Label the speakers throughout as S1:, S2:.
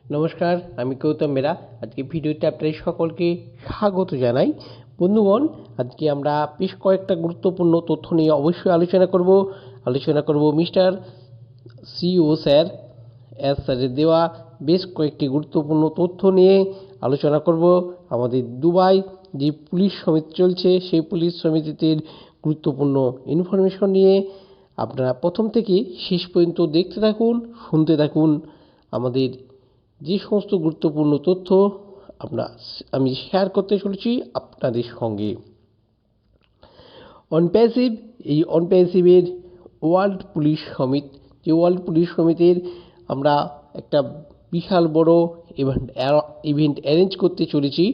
S1: নমস্কার, আমি গৌতম মেরা। আজকে ভিডিওতে আপনাদের সকলকে স্বাগত জানাই। বন্ধুগণ, আজকে আমরা বেশ কয়েকটা গুরুত্বপূর্ণ তথ্য নিয়ে অবশ্যই আলোচনা করব মিস্টার সিও স্যার স্যারের দেওয়া বেশ কয়েকটি গুরুত্বপূর্ণ তথ্য নিয়ে আলোচনা করব। আমাদের দুবাই যে পুলিশ সমিতি চলছে, সেই পুলিশ সমিতিতে গুরুত্বপূর্ণ ইনফরমেশন নিয়ে আপনারা প্রথম থেকে শেষ পর্যন্ত দেখতে থাকুন, শুনতে থাকুন। আমাদের যে সমস্ত গুরুত্বপূর্ণ তথ্য আমি শেয়ার করতে চলেছি আপনাদের সঙ্গে। অনপ্যাসিভ, এই অনপ্যাসিভের ওয়ার্ল্ড পুলিশ সমিতি, যে ওয়ার্ল্ড পুলিশ সমিতির আমরা একটা বিশাল বড় ইভেন্ট অ্যারেঞ্জ করতে চলেছি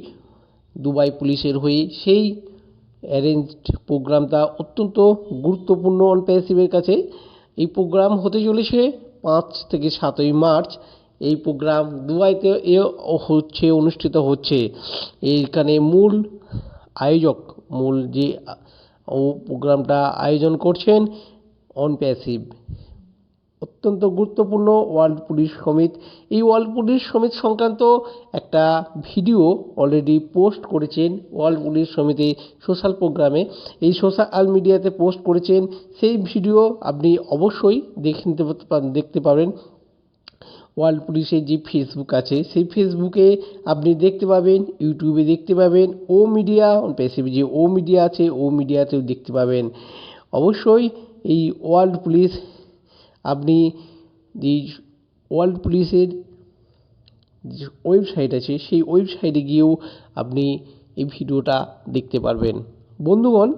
S1: দুবাই পুলিশের হয়ে। সেই অ্যারেঞ্জড প্রোগ্রামটা অত্যন্ত গুরুত্বপূর্ণ অনপ্যাসিভের কাছে। এই প্রোগ্রাম হতে চলেছে 5 থেকে 7ই মার্চ। এই প্রোগ্রাম দুবাইতে অনুষ্ঠিত হচ্ছে। এইখানে মূল যে প্রোগ্রামটা আয়োজন করছেন অনপ্যাসিভ, অত্যন্ত গুরুত্বপূর্ণ ওয়ার্ল্ড পুলিশ সমিতি। এই ওয়ার্ল্ড পুলিশ সমিতি সংক্রান্ত একটা ভিডিও অলরেডি পোস্ট করেছেন ওয়ার্ল্ড পুলিশ সমিতি সোশ্যাল প্রোগ্রামে, এই সোশ্যাল মিডিয়াতে পোস্ট করেছেন। সেই ভিডিও আপনি অবশ্যই দেখতে পাবেন। ওয়ার্ল্ড পুলিশের যে ফেসবুক আছে, সেই ফেসবুকে আপনি দেখতে পাবেন, ইউটিউবে দেখতে পাবেন, ও মিডিয়া অনপ্যাসিভ যে ও মিডিয়া আছে, ও মিডিয়াতেও দেখতে পাবেন। অবশ্যই এই ওয়ার্ল্ড পুলিশ, আপনি যে ওয়ার্ল্ড পুলিশের যে ওয়েবসাইট আছে, সেই ওয়েবসাইটে গিয়েও আপনি এই ভিডিওটা দেখতে পারবেন। বন্ধুগণ,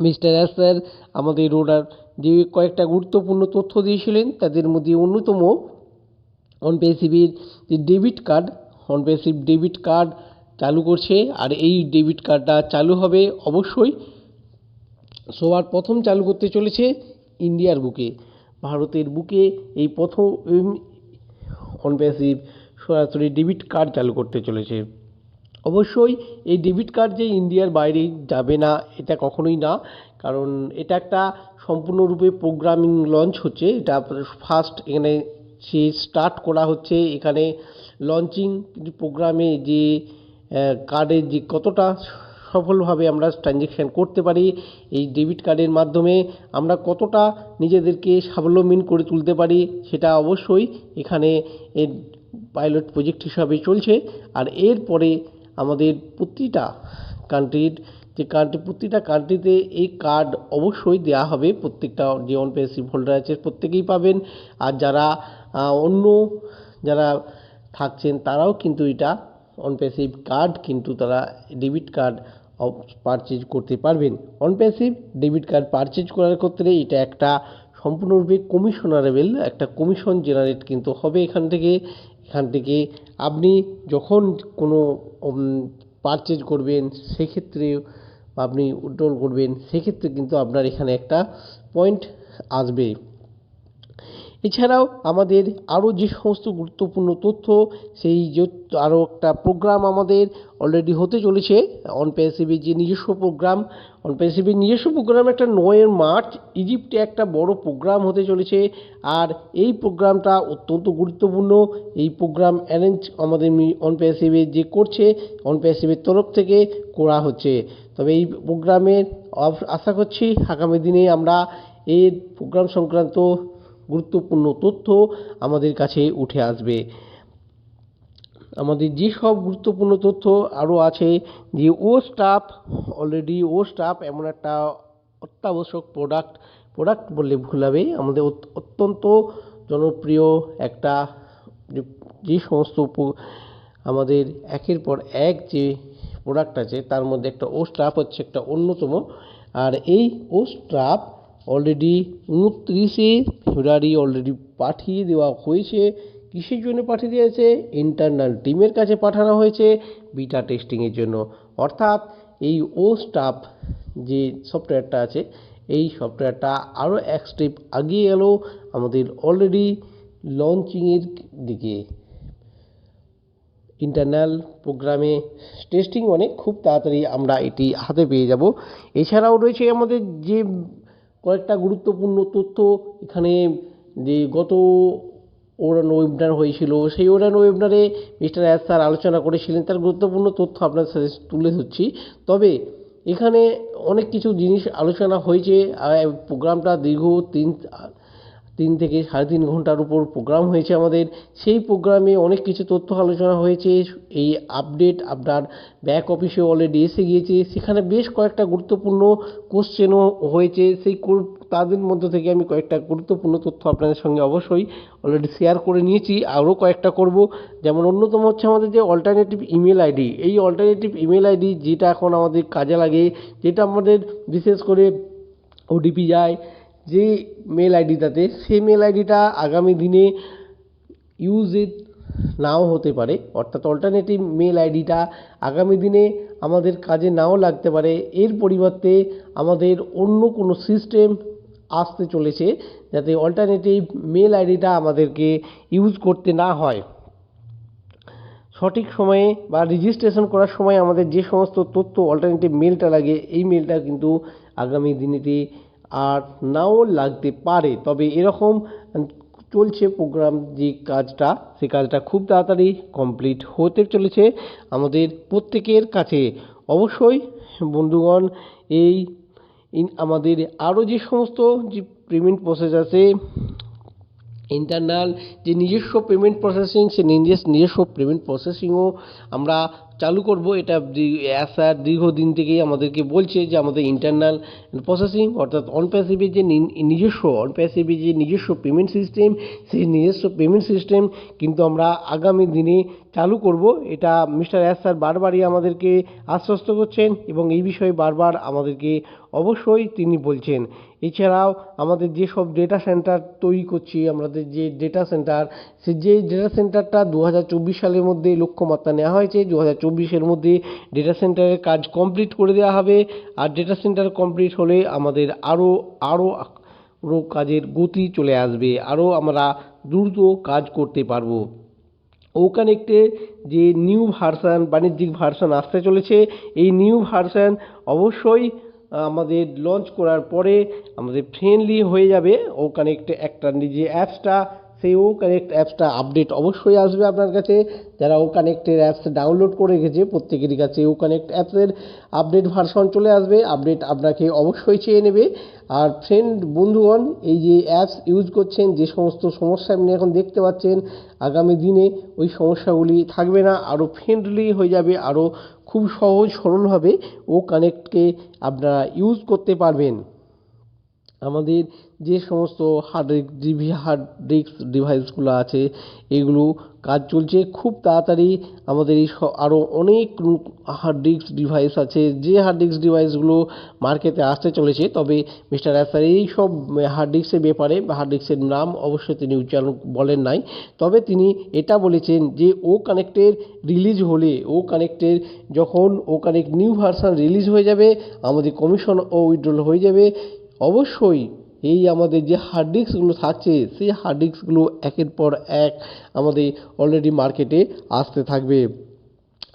S1: মিস্টার স্যার আমাদের ওনার যে কয়েকটা গুরুত্বপূর্ণ তথ্য দিয়েছিলেন, তাদের মধ্যে অন্যতম অনপ্যাসিভের যে অনপ্যাসিভ ডেবিট কার্ড চালু করছে। আর এই ডেবিট কার্ডটা চালু হবে অবশ্যই সবার প্রথম চালু করতে চলেছে ইন্ডিয়ার বুকে, ভারতের বুকে এই প্রথম অনপ্যাসিভ সরাসরি ডেবিট কার্ড চালু করতে চলেছে। অবশ্যই এই ডেবিট কার্ড যে ইন্ডিয়ার বাইরে যাবে না, এটা কখনোই না, কারণ এটা একটা সম্পূর্ণরূপে প্রোগ্রামিং লঞ্চ হচ্ছে। এটা ফার্স্ট এখানে সে স্টার্ট করা হচ্ছে। এখানে লঞ্চিং প্রোগ্রামে যে কার্ডের যে কতটা সফলভাবে আমরা ট্রানজ্যাকশান করতে পারি, এই ডেবিট কার্ডের মাধ্যমে আমরা কতটা নিজেদেরকে স্বাবলম্বী করে তুলতে পারি, সেটা অবশ্যই এখানে এর পাইলট প্রজেক্ট হিসাবে চলছে। আর এরপরে আমাদের প্রতিটা কান্ট্রিতে এই কার্ড অবশ্যই দেওয়া হবে। প্রত্যেকটা যে অনপ্যাসিভ হোল্ডার আছে প্রত্যেকেই পাবেন। আর যারা থাকছেন তারাও কিন্তু এটা অনপ্যাসিভ কার্ড কিন্তু তারা ডেবিট কার্ড পারচেজ করতে পারবেন। অনপ্যাসিভ ডেবিট কার্ড পারচেজ করার ক্ষেত্রে এটা একটা সম্পূর্ণরূপে কমিশনারেবল, একটা কমিশন জেনারেট কিন্তু হবে এখান থেকে আপনি যখন কোনো পারচেজ করবেন, সেক্ষেত্রে আপনি উইথড্রল করবেন, সেক্ষেত্রে কিন্তু আপনার এখানে একটা পয়েন্ট আসবে। এছাড়াও আমাদের আরও যে সমস্ত গুরুত্বপূর্ণ তথ্য, আরও একটা প্রোগ্রাম আমাদের অলরেডি হতে চলেছে অনপ্যাসিভের যে নিজস্ব প্রোগ্রাম একটা 9 মার্চ ইজিপ্টে একটা বড় প্রোগ্রাম হতে চলেছে। আর এই প্রোগ্রামটা অত্যন্ত গুরুত্বপূর্ণ। এই প্রোগ্রাম অ্যারেঞ্জ আমাদের অনপ্যাসিভের যে করছে, অনপ্যাসিভের তরফ থেকে করা হচ্ছে। তবে এই প্রোগ্রামের আশা করছি আগামী দিনে আমরা এই প্রোগ্রাম সংক্রান্ত গুরুত্বপূর্ণ তথ্য আমাদের কাছে উঠে আসবে। আমাদের যে সব গুরুত্বপূর্ণ তথ্য আরও আছে, যে ও স্টাফ এমন একটা অত্যাবশ্যক প্রোডাক্ট বললে ভুল হবে, আমাদের অত্যন্ত জনপ্রিয় একটা যে সমস্ত আমাদের একের পর এক যে প্রোডাক্ট আছে, তার মধ্যে একটা ও স্টাফ হচ্ছে একটা অন্যতম। আর এই ও স্টাফ অলরেডি 29শে ফেব্রুয়ারি অলরেডি পাঠিয়ে দেওয়া হয়েছে। কিসের জন্য পাঠিয়ে দিয়েছে? ইন্টারনাল টিমের কাছে পাঠানো হয়েছে বিটা টেস্টিংয়ের জন্য। অর্থাৎ এই ও স্টাফ যে সফটওয়্যারটা আছে, এই সফটওয়্যারটা আরও এক স্টেপ এগিয়ে এলো আমাদের অলরেডি লঞ্চিংয়ের দিকে। ইন্টারনাল প্রোগ্রামে টেস্টিং খুব তাড়াতাড়ি আমরা এটি হাতে পেয়ে যাব। এছাড়াও রয়েছে আমাদের যে কয়েকটা গুরুত্বপূর্ণ তথ্য এখানে, যে গত ওরান ওয়েবিনার হয়েছিল। সেই ওরান ওয়েবিনারে মিস্টার এস স্যার আলোচনা করেছিলেন, তার গুরুত্বপূর্ণ তথ্য আপনার সাথে তুলে ধরছি। তবে এখানে অনেক কিছু জিনিস আলোচনা হয়েছে। প্রোগ্রামটা দীর্ঘ 3 থেকে 3.5 ঘন্টার উপর প্রোগ্রাম হয়েছে আমাদের। সেই প্রোগ্রামে অনেক কিছু তথ্য আলোচনা হয়েছে। এই আপডেট আপনার ব্যাক অফিসে অলরেডি এসে গিয়েছে। সেখানে বেশ কয়েকটা গুরুত্বপূর্ণ কোশ্চেনও হয়েছে। তাদের মধ্য থেকে আমি কয়েকটা গুরুত্বপূর্ণ তথ্য আপনাদের সঙ্গে অবশ্যই অলরেডি শেয়ার করে নিয়েছি, আরও কয়েকটা করব। যেমন অন্যতম হচ্ছে আমাদের যে অল্টারনেটিভ ইমেল আইডি। এই অল্টারনেটিভ ইমেল আইডি যেটা এখন আমাদের কাজে লাগে, যেটা আমাদের বিশেষ করে ওটিপি যায় যে মেল আইডিটাতে, সেই মেল আইডিটা আগামী দিনে ইউজেড নাও হতে পারে। অর্থাৎ অল্টারনেটিভ মেল আইডিটা আগামী দিনে আমাদের কাজে নাও লাগতে পারে। এর পরিবর্তে আমাদের অন্য কোনো সিস্টেম আসতে চলেছে যাতে অল্টারনেটিভ মেল আইডিটা আমাদেরকে ইউজ করতে না হয়। সঠিক সময়ে বা রেজিস্ট্রেশন করার সময় আমাদের যে সমস্ত তথ্য অল্টারনেটিভ মেলটা লাগে, এই মেলটা কিন্তু আগামী দিনেতে আর নাও লাগতে পারে। তবে এরকম চলছে প্রোগ্রাম, যে কাজটা, সে কাজটা খুব তাড়াতাড়ি কমপ্লিট হতে চলেছে আমাদের প্রত্যেকের কাছে। অবশ্যই বন্ধুগণ, এই আমাদের আরও যে সমস্ত যে পেমেন্ট প্রসেস আছে, ইন্টারনাল যে নিজস্ব পেমেন্ট প্রসেসিং, সে নিজস্ব পেমেন্ট প্রসেসিংও আমরা চালু করব। এটা স্যার দীর্ঘদিন থেকেই আমাদেরকে বলছে যে আমাদের ইন্টারনাল প্রসেসিং অর্থাৎ অনপ্যাসিভের যে নিজস্ব পেমেন্ট সিস্টেম, সেই নিজস্ব পেমেন্ট সিস্টেম কিন্তু আমরা আগামী দিনে চালু করব। এটা মিস্টার এস স্যার বারবারই আমাদেরকে আশ্বস্ত করছেন এবং এই বিষয়ে বারবার আমাদেরকে অবশ্যই তিনি বলছেন। এছাড়াও আমাদের যেসব ডেটা সেন্টার তৈরি করছি, আমাদের যে ডেটা সেন্টার, যে ডেটা সেন্টারটা 2024 সালের মধ্যে লক্ষ্যমাত্রা নেওয়া হয়েছে। 2024-এর মধ্যে ডেটা সেন্টারের কাজ কমপ্লিট করে দেওয়া হবে। আর ডেটা সেন্টার কমপ্লিট হলে আমাদের আরও কাজের গতি চলে আসবে, আরও আমরা দ্রুত কাজ করতে পারবো। ও কানেক্টে যে নিউ ভার্সান, বাণিজ্যিক ভার্সান আসতে চলেছে, এই নিউ ভার্সান অবশ্যই আমাদের লঞ্চ করার পরে আমাদের ফ্রেন্ডলি হয়ে যাবে। ও কানেক্ট একটা যে অ্যাপসটা, সেই ও কানেক্ট অ্যাপসটা আপডেট অবশ্যই আসবে আপনার কাছে। যারা ও কানেক্টের অ্যাপস ডাউনলোড করে রেখেছে প্রত্যেকেরই কাছে ও কানেক্ট অ্যাপসের আপডেট ভার্সন চলে আসবে। আপডেট আপনাকে অবশ্যই চেয়ে নেবে। আর বন্ধুগণ, এই যে অ্যাপস ইউজ করছেন, যে সমস্ত সমস্যা আপনি এখন দেখতে পাচ্ছেন, আগামী দিনে ওই সমস্যাগুলি থাকবে না, আরও ফ্রেন্ডলি হয়ে যাবে, আরও খুব সহজ সরলভাবে ও কানেক্টকে আপনারা ইউজ করতে পারবেন। আমাদের যে সমস্ত হার্ড ডিস্ক ডিভাইসগুলো আছে, এগুলো কাজ চলছে খুব তাড়াতাড়ি। আমাদের এই আরও অনেক হার্ড ডিস্ক ডিভাইস আছে, যে হার্ড ডিস্ক ডিভাইসগুলো মার্কেটে আসতে চলেছে। তবে মিস্টার অ্যাসার এই সব হার্ড ডিস্কের ব্যাপারে বা হার্ড ডিস্কের নাম অবশ্যই তিনি উচ্চারণ বলেন নাই। তবে তিনি এটা বলেছেন যে ও কানেক্টের রিলিজ হলে, যখন ও কানেক্ট নিউ ভার্সান রিলিজ হয়ে যাবে, আমাদের কমিশন ও উইথড্রল হয়ে যাবে। অবশ্যই এই আমাদের যে হার্ড ডিস্কগুলো থাকছে, সেই হার্ড ডিস্কগুলো একের পর এক আমাদের অলরেডি মার্কেটে আসতে থাকবে।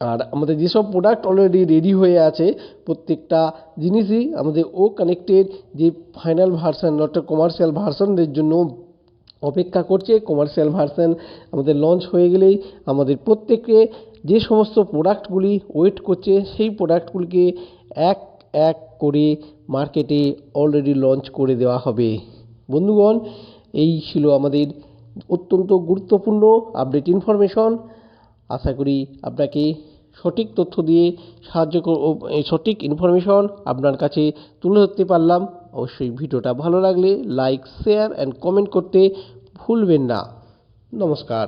S1: আর আমাদের যেসব প্রোডাক্ট অলরেডি রেডি হয়ে আছে, প্রত্যেকটা জিনিসই আমাদের ও কানেক্টের যে ফাইনাল ভার্সান অর্থাৎ কমার্শিয়াল ভার্সানদের জন্য অপেক্ষা করছে। কমার্শিয়াল ভার্সান আমাদের লঞ্চ হয়ে গেলেই আমাদের প্রত্যেককে যে সমস্ত প্রোডাক্টগুলি ওয়েট করছে, সেই প্রোডাক্টগুলিকে এক এক করে মার্কেটে অলরেডি লঞ্চ করে দেওয়া হবে। বন্ধুগণ, এই ছিল আমাদের অত্যন্ত গুরুত্বপূর্ণ আপডেট ইনফরমেশন। আশা করি আপনাকে সঠিক তথ্য দিয়ে সঠিক ইনফরমেশন আপনার কাছে তুলে ধরতে পারলাম। অবশ্যই ভিডিওটা ভালো লাগলে লাইক, শেয়ার অ্যান্ড কমেন্ট করতে ভুলবেন না। নমস্কার।